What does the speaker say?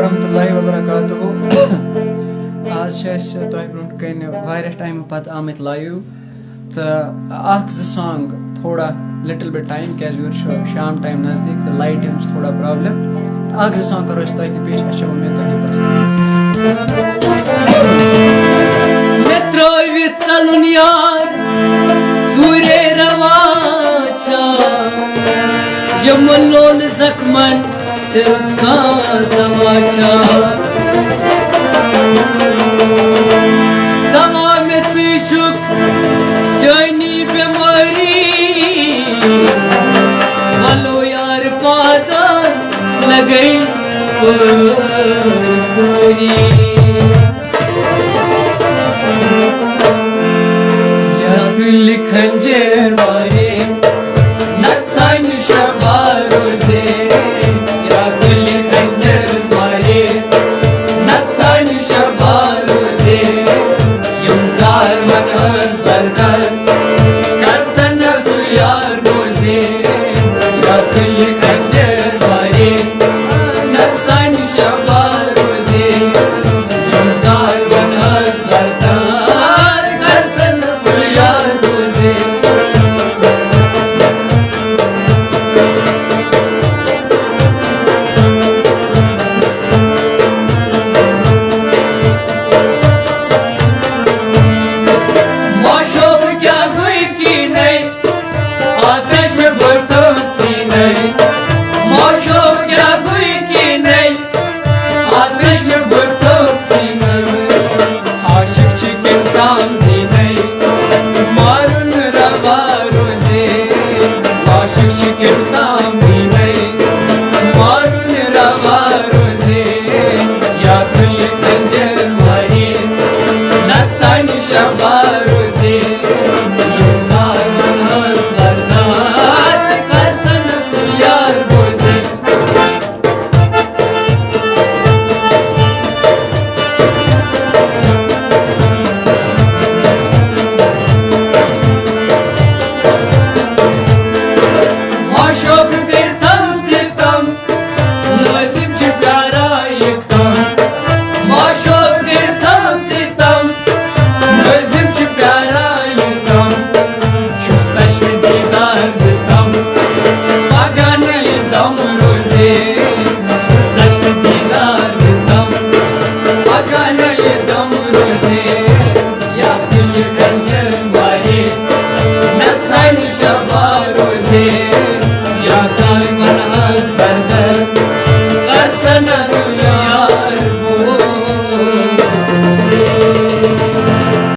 वरहमतुल्लाहि वबरकातुहू। आज तोह ब्रोह कन वारिया टाइम पत आमत लाइव तो सॉन्ग थोड़ा लिटिल बिट टाइम क्या शाम टाइम नजदीक तो लाइट थोड़ा प्रॉब्लम तो सॉन्ग करो तह पेश अच्छा उम्मीद तह पसंद मे त्रवित चलुन यार सूर्य रवाचा यमन लोल जख्मन से उसका तमाचा दवा में चुक जानी बीमारी हलो यार पाता लगई पूरी याद लिखन जेर मारे नसान शबारो से याद लिखन जेर मारे नसान शबारो से यमजार मनस बरदर करसन सुयार मोजे याद लिखन जेर मारे नसान शबारो से यमजार मनस बरदर करसन सुयार मोजे Ya Salman Hasbardar Karsana